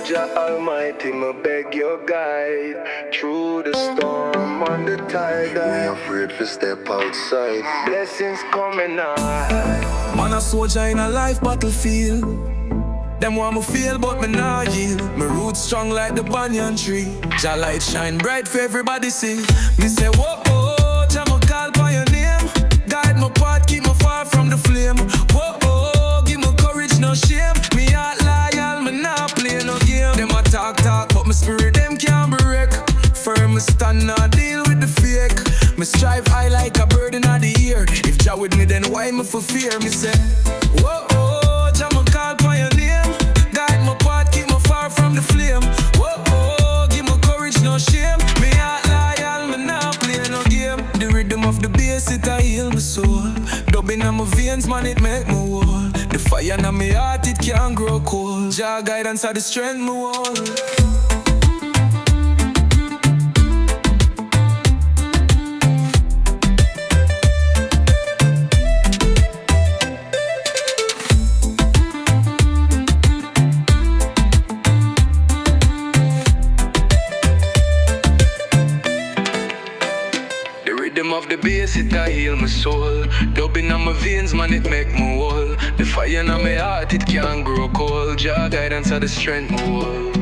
Jah Almighty, me beg your guide through the storm on the tide. I ain't afraid to step outside. Blessings coming on. Man a soldier in a life battlefield. Them want me feel but me nah yield. My roots strong like the banyan tree. Jah light shine bright for everybody see. Me say whoa, oh, Jah me call by your name. Guide my path, keep me far from the flame. Whoa, oh, give me courage, no shame. Me heart loyal, me nah play no game. Them a talk, but my spirit them can't break. Firm me stand, not deal with the fake. Me strive high like a bird in the air. If Jah with me, then why me for fear? Me say whoa, oh, Jah me call by your name. Guide my path, keep me far from the flame. Whoa, oh, give me courage, no shame. Me heart loyal, me nah play no game. The rhythm of the bass, it a heal my soul. Dubbing on my veins, man, it make me whole. The fire in my heart, it can't grow cold. Jah guidance are the strength me hold. Of the bass, it a heal my soul. Dubbing on my veins, man, it make me whole. The fire in my heart, it can't grow cold. Jah guidance are the strength me hold.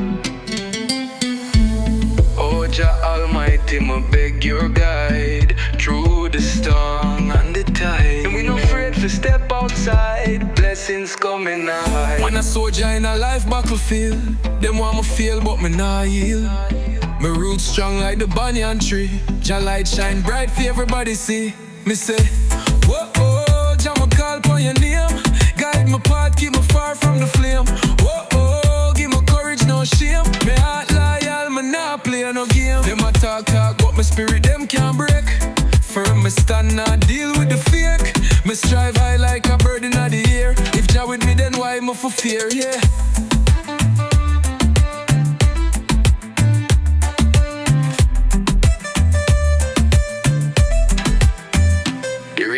Oh, Jah Almighty, me beg your guide through the storm and the tide. And we no afraid to step outside. Blessings coming high. Man a soldier in a life battlefield. Them want me feel, but me nah yield. My roots strong like the banyan tree. Jah light shine bright for everybody see. Me say, whoa, oh, Jah me call upon your name. Guide my path, keep me far from the flame. Whoa, oh, give me courage, no shame. Me heart loyal, me nah play no game. Them a talk, but my spirit them can't break. Firm me stand, not deal with the fake. Me strive high like a bird in the air. If Jah with me, then why me for fear, yeah.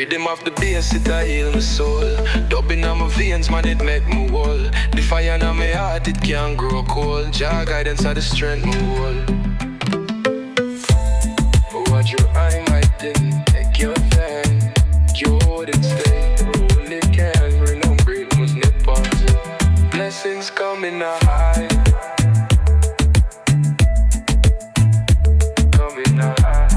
Rhythm of the bass, it a heal my soul. Dubbing on my veins, man, it make me whole. The fire in my heart, it can't grow cold. Jah guidance are the strength me hold. Watch your eye, my thing, take your fan. You hold it, stay, roll it, can. Remember it was nippers. Blessings coming high. Coming high.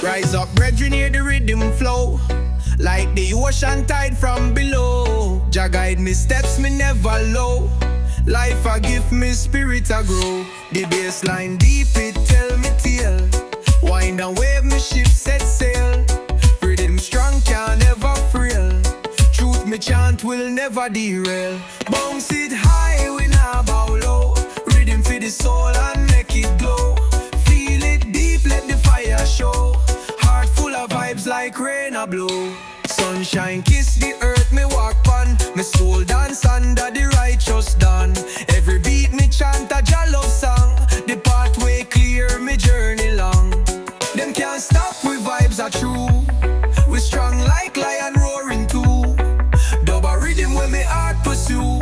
Rise up, brethren, hear the rhythm flow. Like the ocean tide from below. Jah guide me steps, me never low. Life a gift, me spirit a grow. The bassline deep, it tell me tale. Wind and wave, me ship set sail. Rhythm strong, can never frail. Truth me chant will never derail. Bounce it high, we not bow low. Rhythm for the soul and make it glow. Feel it deep, let the fire show. Heart full of vibes like rain a blow. Sunshine kiss the earth, me walk on. Me soul dance under the righteous dawn. Every beat me chant a Jah love song. The pathway clear, me journey long. Them can't stop, we vibes are true. We strong like lion roaring too. Dub a rhythm when me heart pursue.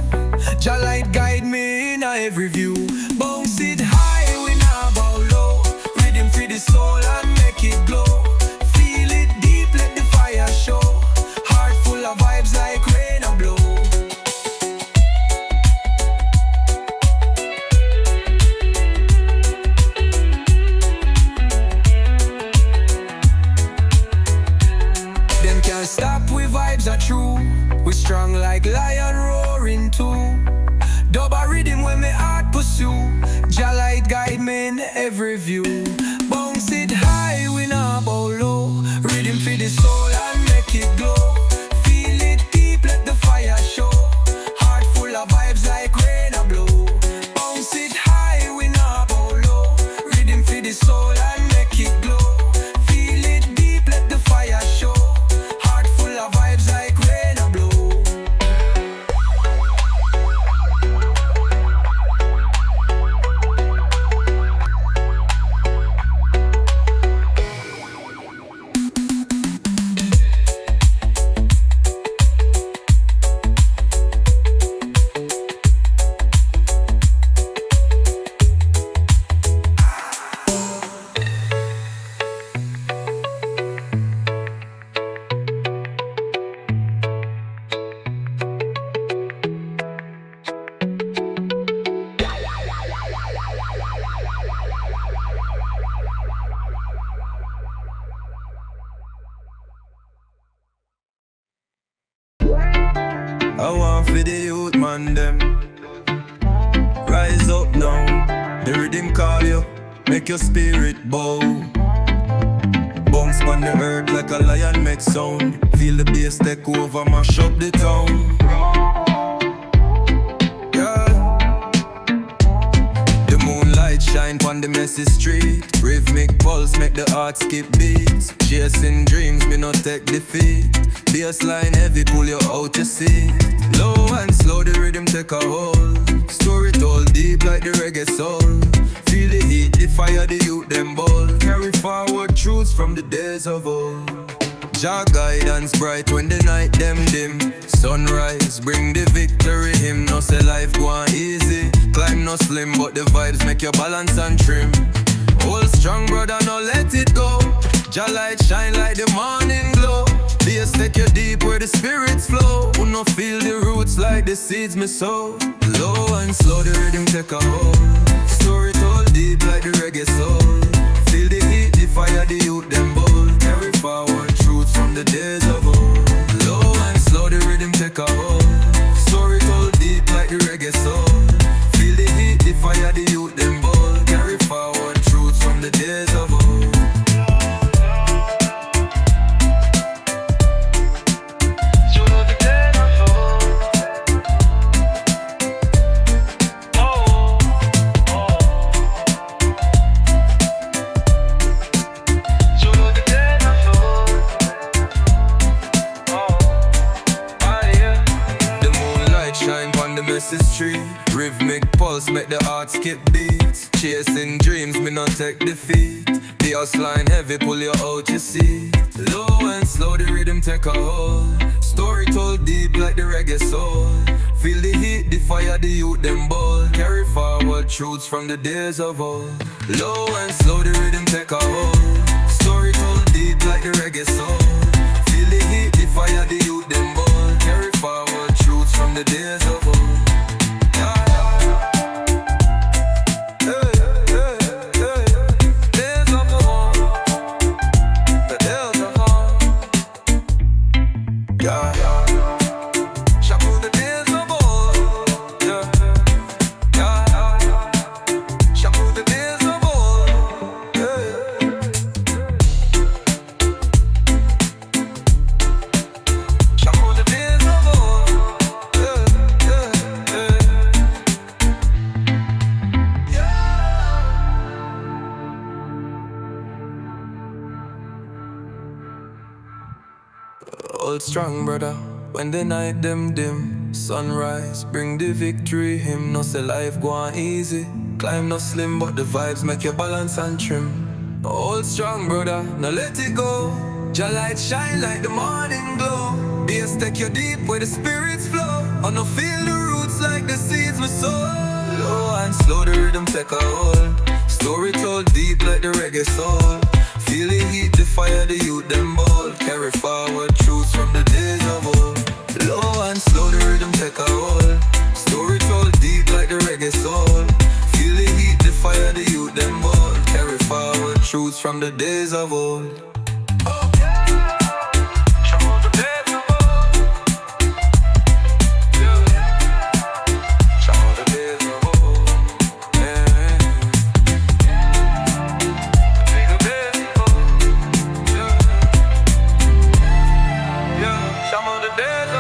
Jah light guide me in a every view. Bounce it high, we not bow low. Rhythm for the soul and make it glow. Feel it deep, let the fire show. Heart full of vibes like rain a blow. Them can't stop, we vibes are true. We strong like lion roaring too. Dub a rhythm when me heart pursue. Jah light guide me in every view. Bounce it high, we not bow low. Rhythm for the soul for the youth man them. Rise up now, the rhythm call you, make your spirit bow. Bounce on the earth like a lion make sound. Feel the bass take over, mash up the town. Shine on the messy street. Rhythmic pulse make the heart skip beats. Chasing dreams, me not take defeat. Bassline heavy, pull you out your seat. Low and slow, the rhythm take a hold. Story told deep like the reggae soul. Feel the heat, the fire, the youth, them bold. Carry forward truths from the days of old. Jah guidance bright when the night them dim. Sunrise, bring the victory hymn. No say life go on easy. Climb no slim, but the vibes make you balance and trim. Hold strong, brother, no let it go. Jah light shine like the morning glow. Bass take you deep where the spirits flow. Who no feel the roots like the seeds me sow. Low and slow, the rhythm take a hold. Story told deep like the reggae soul. Feel the heat, the fire, the youth, them bold. Carry forward truths from the days of old. Low and slow, the rhythm take a hold. Story told deep like the reggae soul. Feel the heat, the fire, the youth, them bold. Carry forward truths from the days of old. Street. Rhythmic pulse make the heart skip beats. Chasing dreams, me not take defeat. The line heavy, pull you out your seat. Low and slow, the rhythm take a hold. Story told deep like the reggae soul. Feel the heat, the fire, the youth, them bold. Carry forward truths from the days of old. Low and slow, the rhythm take a hold. Story told deep like the reggae soul. Feel the heat, the fire, the youth, them bold. Carry forward truths from the days of old. Hold strong, brother, when the night them dim. Sunrise, bring the victory hymn. No say life go on easy. Climb no slim, but the vibes make you balance and trim. Hold strong, brother, now let it go. Jah light shine like the morning glow. Bass take you deep where the spirits flow. I no feel the roots like the seeds me sow. Low and slow, the rhythm take a hold. Story told deep like the reggae soul. Feel the heat, the fire, the youth, them bold. Carry forward truths from the days of old. Low and slow, the rhythm take a hold. Story told deep like the reggae soul. Feel the heat, the fire, the youth, them bold. Carry forward truths from the days of old. Some of the days